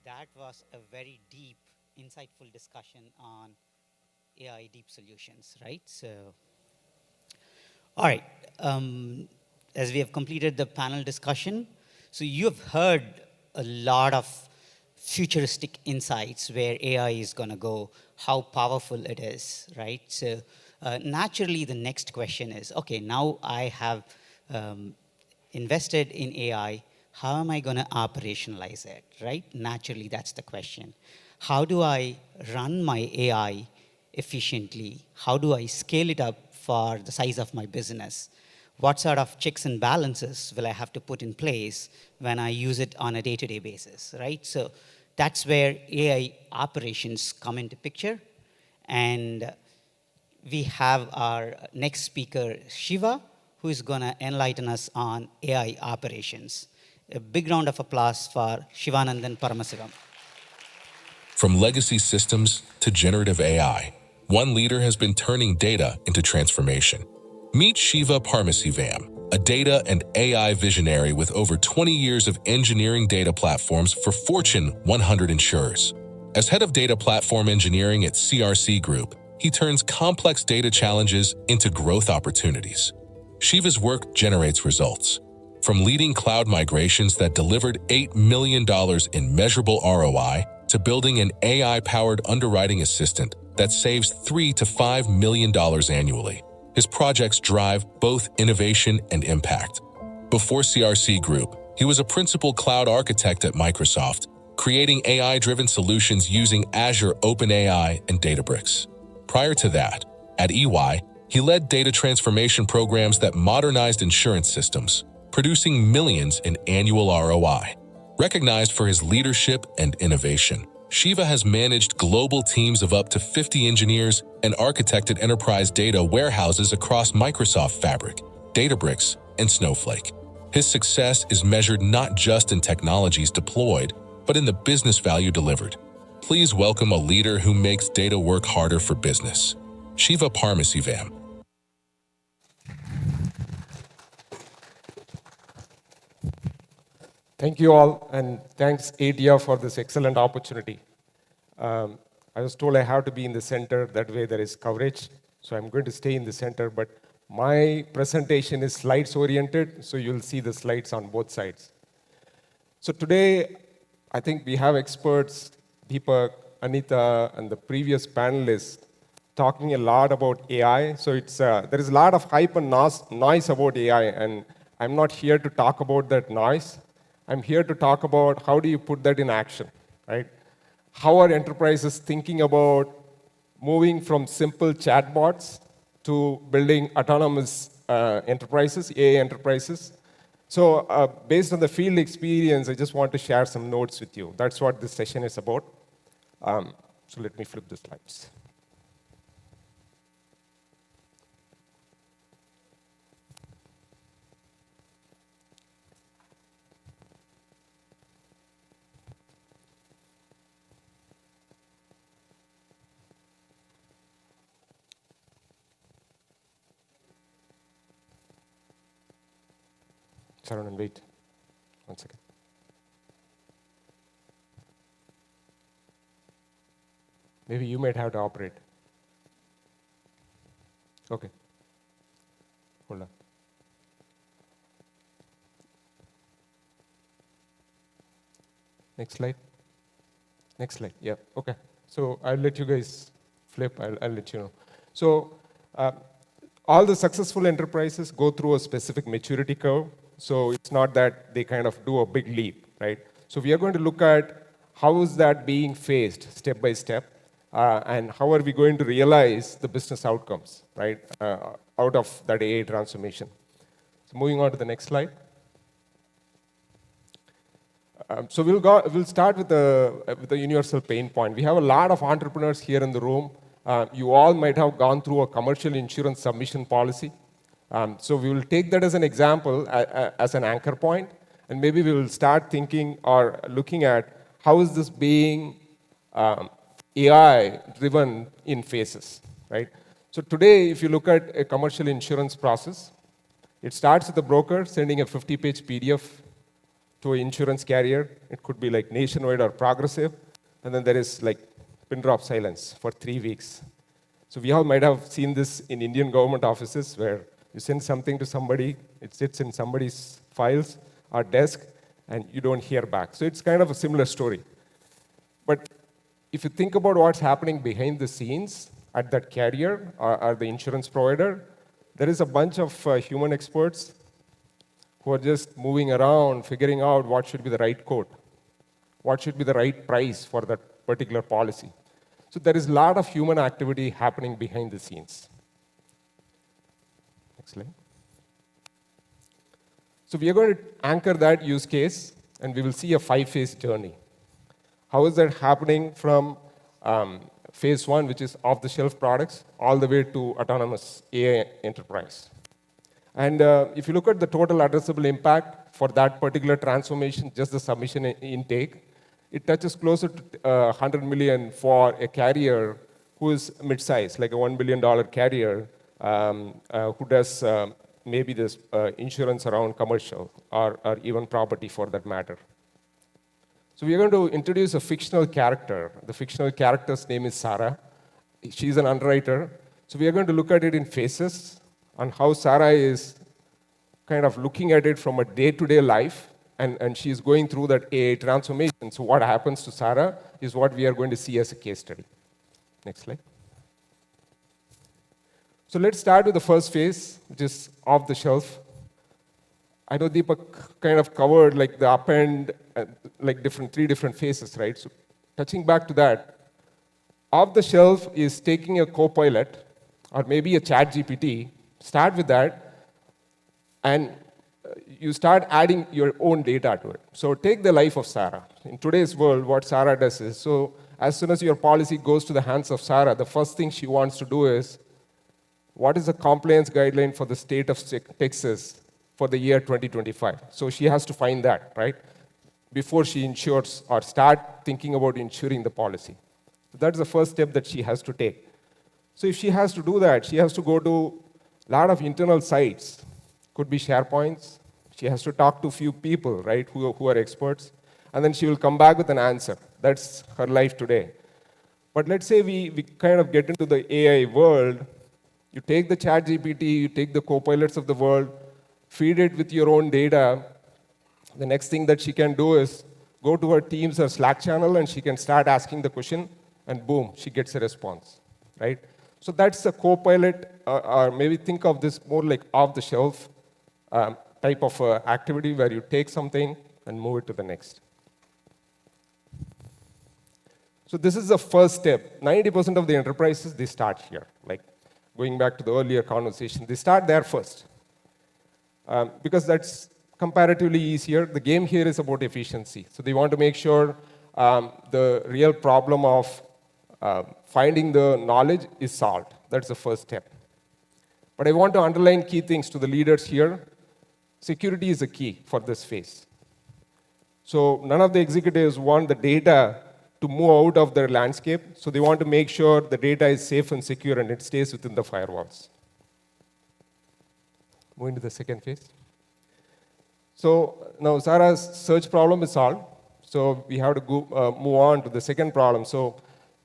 That was a very deep, insightful discussion on AI deep solutions, right? So, all right. As we have completed the panel discussion, so you have heard a lot of futuristic insights where AI is going to go, how powerful it is, right? So, naturally, the next question is, okay, now I have invested in AI, how am I going to operationalize it, right? Naturally, that's the question. How do I run my AI efficiently? How do I scale it up for the size of my business? What sort of checks and balances will I have to put in place when I use it on a day-to-day basis, right? So that's where AI operations come into picture. And we have our next speaker, Shiva, who is going to enlighten us on AI operations. A big round of applause for Sivanandhan Paramasivam. From legacy systems to generative AI, one leader has been turning data into transformation. Meet Shiva Paramasivam, a data and AI visionary with over 20 years of engineering data platforms for Fortune 100 insurers. As head of data platform engineering at CRC Group, he turns complex data challenges into growth opportunities. Shiva's work generates results. From leading cloud migrations that delivered $8 million in measurable ROI to building an AI-powered underwriting assistant that saves $3 to $5 million annually. His projects drive both innovation and impact. Before CRC Group, he was a principal cloud architect at Microsoft, creating AI-driven solutions using Azure OpenAI and Databricks. Prior to that, at EY, he led data transformation programs that modernized insurance systems, producing millions in annual ROI. Recognized for his leadership and innovation, Shiva has managed global teams of up to 50 engineers and architected enterprise data warehouses across Microsoft Fabric, Databricks, and Snowflake. His success is measured not just in technologies deployed, but in the business value delivered. Please welcome a leader who makes data work harder for business, Shiva Paramasivam. Thank you all, and thanks ATEA for this excellent opportunity. I was told I have to be in the center, that way there is coverage, so I'm going to stay in the center, but my presentation is slides oriented, so you'll see the slides on both sides. So today, I think we have experts, Deepak, Anita, and the previous panelists talking a lot about AI. So there is a lot of hype and noise about AI, and I'm not here to talk about that noise. I'm here to talk about how do you put that in action, right? How are enterprises thinking about moving from simple chatbots to building autonomous enterprises, AI enterprises? So based on the field experience, I just want to share some notes with you. That's what this session is about. So let me flip the slides. Sharon, wait 1 second. Maybe you might have to operate. Okay. Hold on. Next slide. Next slide. Yeah. Okay. So I'll let you guys flip. I'll let you know. So all the successful enterprises go through a specific maturity curve. So it's not that they kind of do a big leap, right? So we are going to look at how is that being phased step by step, and how are we going to realize the business outcomes, right, out of that AI transformation. So moving on to the next slide. So we'll start with the universal pain point. We have a lot of entrepreneurs here in the room. You all might have gone through a commercial insurance submission policy. So we will take that as an example, as an anchor point, and maybe we will start thinking or looking at how is this being AI-driven in phases, right? So today, if you look at a commercial insurance process, it starts with the broker sending a 50-page PDF to an insurance carrier. It could be like Nationwide or Progressive. And then there is like pin drop silence for 3 weeks. So we all might have seen this in Indian government offices where you send something to somebody, it sits in somebody's files or desk, and you don't hear back. So it's kind of a similar story. But if you think about what's happening behind the scenes at that carrier or the insurance provider, there is a bunch of human experts who are just moving around, figuring out what should be the right code, what should be the right price for that particular policy. So there is a lot of human activity happening behind the scenes. Next slide. So we are going to anchor that use case, and we will see a 5-phase journey. How is that happening from phase 1, which is off-the-shelf products, all the way to autonomous AI enterprise? And if you look at the total addressable impact for that particular transformation, just the submission intake, it touches closer to 100 million for a carrier who is mid-size, like a $1 billion carrier who does maybe this insurance around commercial or even property for that matter. So we are going to introduce a fictional character. The fictional character's name is Sarah. She's an underwriter. So we are going to look at it in phases on how Sarah is kind of looking at it from a day-to-day life, and she's going through that AI transformation. So what happens to Sarah is what we are going to see as a case study. Next slide. So let's start with the first phase, which is off the shelf. I know Deepak kind of covered like the up end, like 3 different phases, right? So touching back to that, off the shelf is taking a Copilot or maybe a ChatGPT, start with that, and you start adding your own data to it. So take the life of Sarah. In today's world, what Sarah does is, so as soon as your policy goes to the hands of Sarah, the first thing she wants to do is, what is the compliance guideline for the state of Texas for the year 2025? So she has to find that, right? Before she insures or start thinking about insuring the policy. So that's the first step that she has to take. So if she has to do that, she has to go to a lot of internal sites. Could be SharePoints. She has to talk to a few people, right, who are experts. And then she will come back with an answer. That's her life today. But let's say we kind of get into the AI world. You take the ChatGPT, you take the Copilots of the world, feed it with your own data. The next thing that she can do is go to her Teams or Slack channel, and she can start asking the question, and boom, she gets a response, right? So that's a Copilot, or maybe think of this more like off-the-shelf type of activity where you take something and move it to the next. So this is the first step. 90% of the enterprises, they start here. Like going back to the earlier conversation, they start there first. Because that's comparatively easier. The game here is about efficiency. So they want to make sure the real problem of finding the knowledge is solved. That's the first step. But I want to underline key things to the leaders here. Security is a key for this phase. So none of the executives want the data to move out of their landscape. So they want to make sure the data is safe and secure and it stays within the firewalls. Moving to the second phase. So now Sarah's search problem is solved. So we have to move on to the second problem. So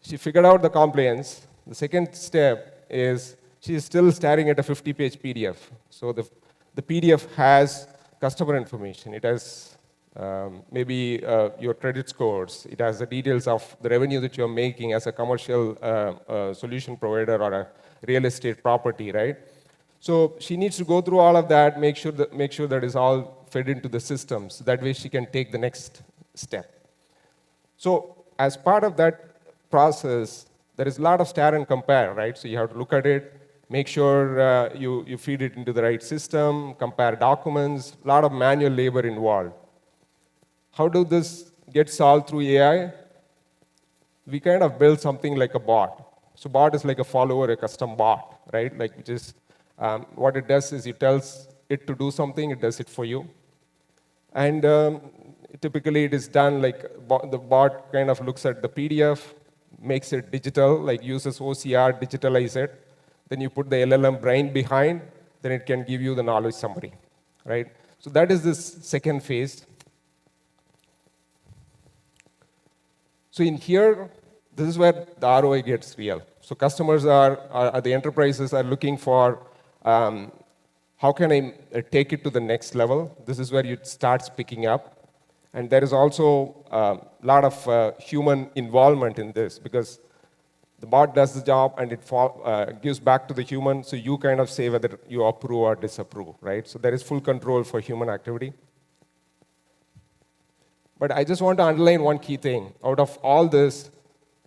she figured out the compliance. The second step is she's still staring at a 50-page PDF. So the PDF has customer information. It has maybe your credit scores. It has the details of the revenue that you're making as a commercial solution provider or a real estate property, right? So she needs to go through all of that, make sure that is all fed into the system, so that way she can take the next step. So as part of that process, there is a lot of stare and compare, right? So you have to look at it, make sure you feed it into the right system, compare documents, a lot of manual labor involved. How do this get solved through AI? We kind of build something like a bot. So bot is like a follower, a custom bot, right? Like which is, what it does is it tells it to do something, it does it for you. And typically it is done like the bot kind of looks at the PDF, makes it digital, like uses OCR, digitalize it. Then you put the LLM brain behind, then it can give you the knowledge summary, right? So that is this second phase. So in here, this is where the ROI gets real. So customers the enterprises are looking for how can I take it to the next level? This is where it starts picking up. And there is also a lot of human involvement in this because the bot does the job and it gives back to the human, so you kind of say whether you approve or disapprove, right? So there is full control for human activity. But I just want to underline one key thing. Out of all this,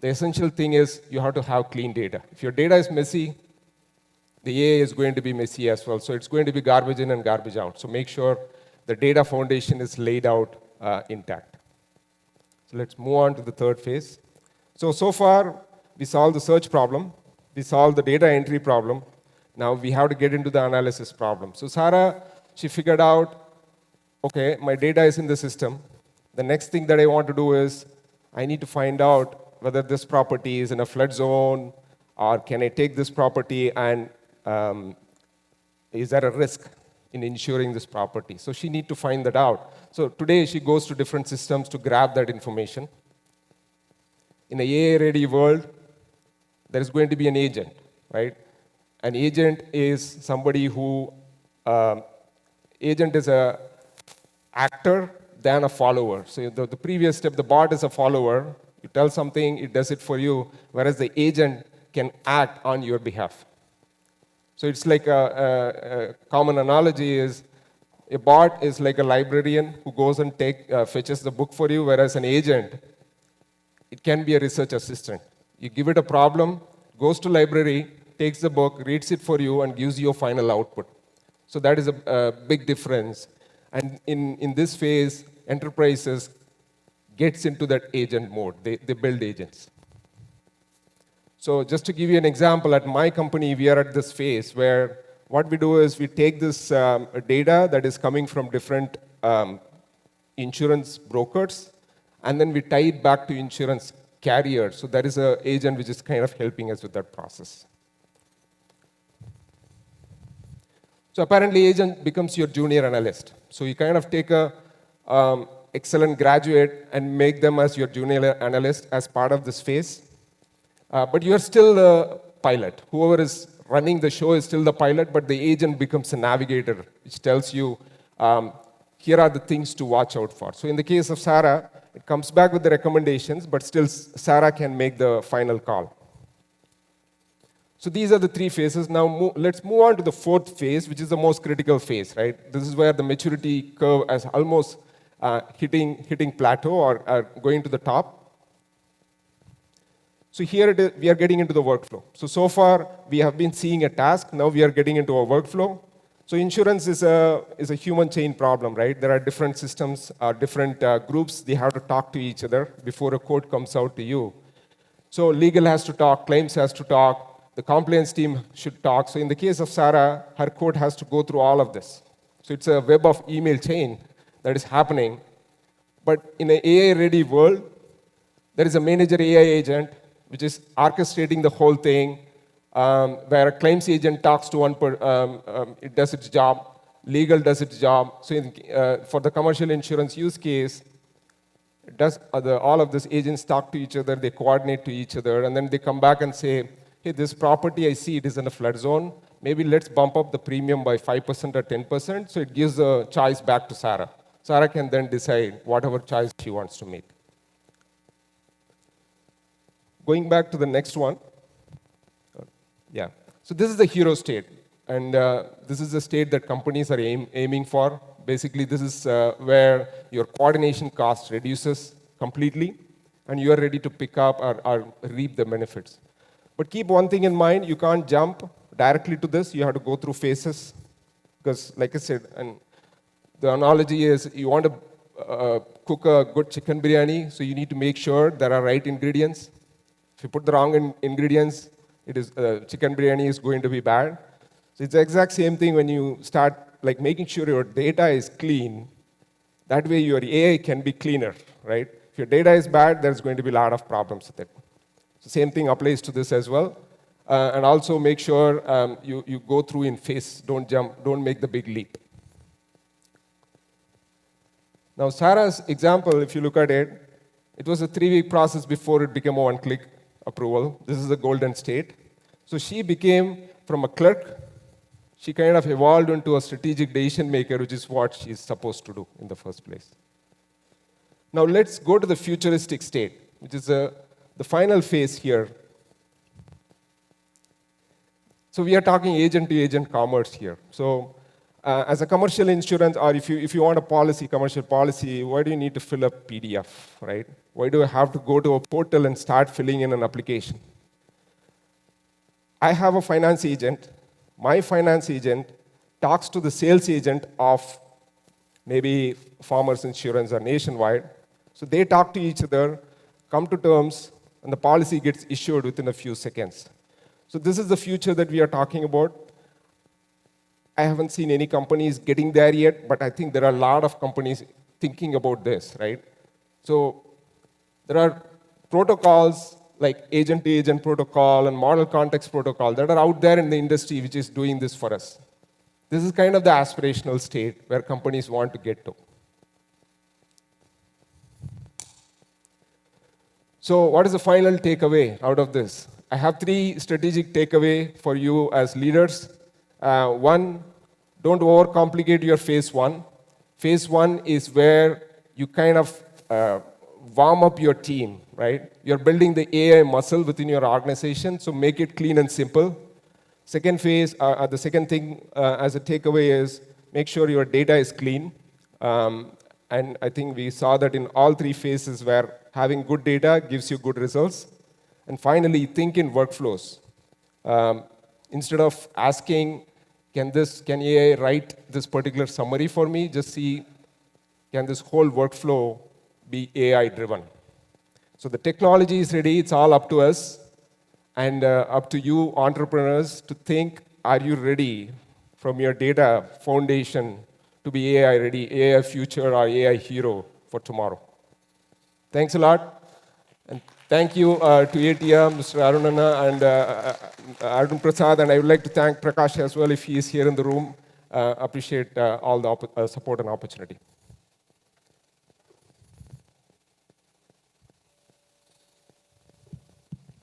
the essential thing is you have to have clean data. If your data is messy, the AI is going to be messy as well. So it's going to be garbage in and garbage out. So make sure the data foundation is laid out intact. So let's move on to the third phase. So far, we solved the search problem. We solved the data entry problem. Now we have to get into the analysis problem. So Sarah, she figured out, okay, my data is in the system. The next thing that I want to do is I need to find out whether this property is in a flood zone, or can I take this property and is there a risk in insuring this property? So she needs to find that out. So today she goes to different systems to grab that information. In an AI-ready world, there is going to be an agent, right? An agent is somebody who, agent is a actor than a follower. So the previous step, the bot is a follower. You tell something, it does it for you, whereas the agent can act on your behalf. So it's like a common analogy is a bot is like a librarian who goes and fetches the book for you, whereas an agent, it can be a research assistant. You give it a problem, goes to library, takes the book, reads it for you, and gives you a final output. So that is a big difference. And in this phase, enterprises gets into that agent mode. They build agents. So just to give you an example, at my company, we are at this phase where what we do is we take this data that is coming from different insurance brokers, and then we tie it back to insurance carriers. So there is an agent which is kind of helping us with that process. So apparently, agent becomes your junior analyst. So you kind of take a excellent graduate and make them as your junior analyst as part of this phase. But you're still the pilot. Whoever is running the show is still the pilot, but the agent becomes a navigator, which tells you, here are the things to watch out for. So in the case of Sarah, it comes back with the recommendations, but still Sarah can make the final call. So these are the three phases. Now let's move on to the fourth phase, which is the most critical phase, right? This is where the maturity curve is almost hitting plateau or going to the top. So here we are getting into the workflow. So far, we have been seeing a task. Now we are getting into a workflow. So insurance is a human chain problem, right? There are different systems, different groups. They have to talk to each other before a quote comes out to you. So legal has to talk, claims has to talk, the compliance team should talk. So in the case of Sarah, her quote has to go through all of this. So it's a web of email chain that is happening. But in an AI-ready world, there is a manager AI agent which is orchestrating the whole thing, where a claims agent talks to one, it does its job, legal does its job. So for the commercial insurance use case, it does all of these agents talk to each other, they coordinate to each other, and then they come back and say, hey, this property, I see it is in a flood zone. Maybe let's bump up the premium by 5% or 10%, so it gives a choice back to Sarah. Sarah can then decide whatever choice she wants to make. Going back to the next one. Yeah. So this is the hero state. And this is the state that companies are aiming for. Basically, this is where your coordination cost reduces completely, and you are ready to pick up or reap the benefits. But keep one thing in mind, you can't jump directly to this. You have to go through phases. Because, like I said, and the analogy is you want to cook a good chicken biryani, so you need to make sure there are right ingredients. If you put the wrong ingredients, chicken biryani is going to be bad. So it's the exact same thing when you start making sure your data is clean. That way your AI can be cleaner, right? If your data is bad, there's going to be a lot of problems with it. So same thing applies to this as well. And also make sure you go through in phase. Don't jump. Don't make the big leap. Now Sarah's example, if you look at it, It was a 3-week process before it became a one-click approval. This is the golden state. So she became, from a clerk, she kind of evolved into a strategic decision maker, which is what she's supposed to do in the first place. Now let's go to the futuristic state, which is the final phase here. So we are talking agent-to-agent commerce here. So as a commercial insurance, or if you want a policy, commercial policy, why do you need to fill up PDF, right? Why do I have to go to a portal and start filling in an application? I have a finance agent. My finance agent talks to the sales agent of maybe Farmers Insurance or Nationwide. So they talk to each other, come to terms, and the policy gets issued within a few seconds. So this is the future that we are talking about. I haven't seen any companies getting there yet, but I think there are a lot of companies thinking about this, right? So there are protocols like agent-to-agent protocol and model context protocol that are out there in the industry which is doing this for us. This is kind of the aspirational state where companies want to get to. So what is the final takeaway out of this? I have 3 strategic takeaways for you as leaders. One, don't overcomplicate your phase 1. Phase 1 is where you kind of warm up your team, right? You're building the AI muscle within your organization, so make it clean and simple. Second phase, the second thing as a takeaway is make sure your data is clean. And I think we saw that in all 3 phases where having good data gives you good results. And finally, think in workflows. Instead of asking, can AI write this particular summary for me? Just see, can this whole workflow be AI driven? So the technology is ready, it's all up to us, and up to you entrepreneurs to think, are you ready from your data foundation to be AI ready, AI future or AI hero for tomorrow? Thanks a lot. And thank you to ATEA, Mr. Arunana and Arun Prasad, and I would like to thank Prakash as well if he is here in the room. Appreciate all the support and opportunity.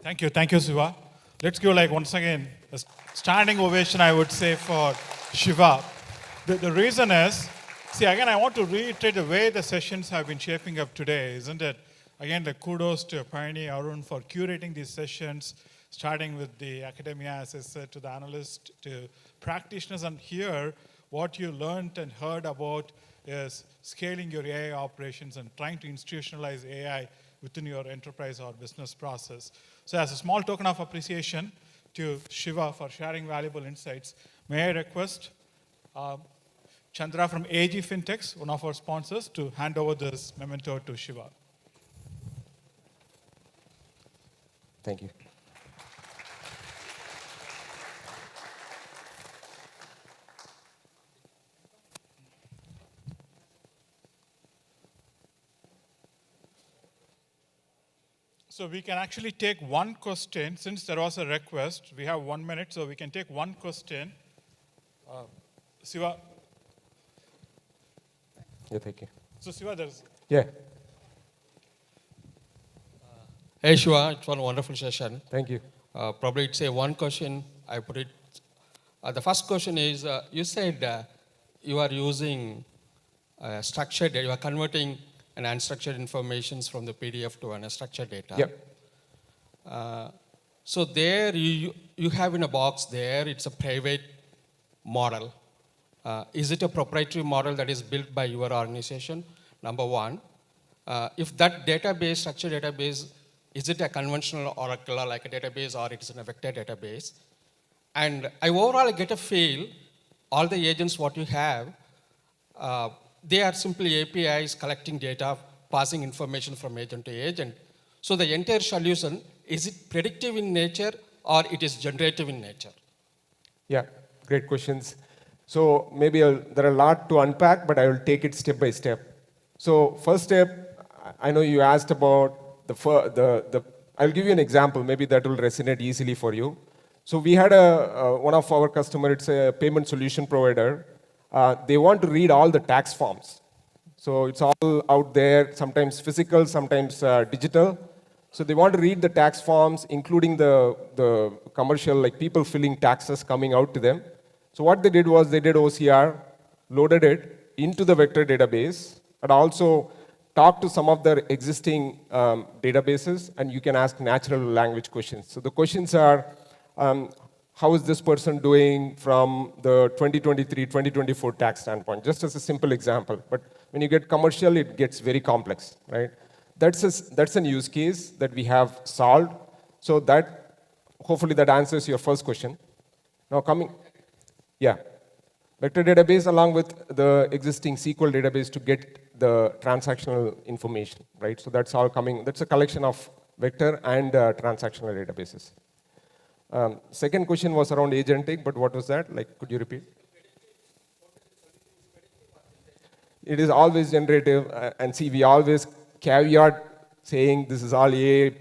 Thank you, Siva. Let's give once again a standing ovation, I would say, for Shiva. The reason is, see, again, I want to reiterate the way the sessions have been shaping up today, isn't it? Again, the kudos to Payani, Arun for curating these sessions, starting with the academia, as I said, to the analysts, to practitioners. And here, what you learned and heard about is scaling your AI operations and trying to institutionalize AI within your enterprise or business process. So as a small token of appreciation to Shiva for sharing valuable insights, may I request Chandra from AG Fintechs, one of our sponsors, to hand over this memento to Shiva. Thank you. So we can actually take one question. Since there was a request, we have 1 minute, so we can take one question. Siva. Yeah, thank you. So Siva, there's... Yeah. Hey Shiva, it was a wonderful session. Thank you. Probably it's a one question, I put it. The first question is, you said you are using structured data, you are converting an unstructured information from the PDF to an structured data. Yep. So there you have in a box there, it's a private model. Is it a proprietary model that is built by your organization? Number one. If that database, structured database, is it a conventional Oracle or like a database, or it's in a vector database? And I overall get a feel, all the agents what you have, they are simply APIs collecting data, passing information from agent to agent. So the entire solution, is it predictive in nature or it is generative in nature? Yeah, great questions. So maybe there are a lot to unpack, but I will take it step by step. So first step, I know you asked about I'll give you an example, maybe that will resonate easily for you. So we had one of our customers, it's a payment solution provider. They want to read all the tax forms. So it's all out there, sometimes physical, sometimes digital. So they want to read the tax forms, including the commercial, like people filling taxes coming out to them. So what they did was they did OCR, loaded it into the vector database, and also talked to some of their existing databases, and you can ask natural language questions. So the questions are, how is this person doing from the 2023-2024 tax standpoint? Just as a simple example. But when you get commercial, it gets very complex, right? That's an use case that we have solved. So that, hopefully that answers your first question. Now yeah. Vector database along with the existing SQL database to get the transactional information, right? So that's all coming, that's a collection of vector and transactional databases. Second question was around agentic, but what was that? Like, could you repeat? It is always generative, and see, we always caveat saying this is all AI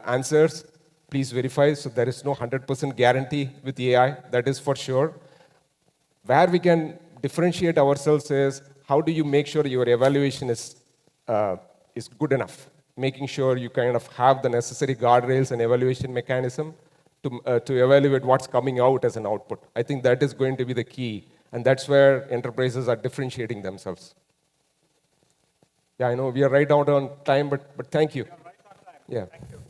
answers. Please verify, so there is no 100% guarantee with AI, that is for sure. Where we can differentiate ourselves is, how do you make sure your evaluation is good enough? Making sure you kind of have the necessary guardrails and evaluation mechanism to evaluate what's coming out as an output. I think that is going to be the key, and that's where enterprises are differentiating themselves. Yeah, I know we are right out on time, but thank you. Right on time. Yeah. Thank you.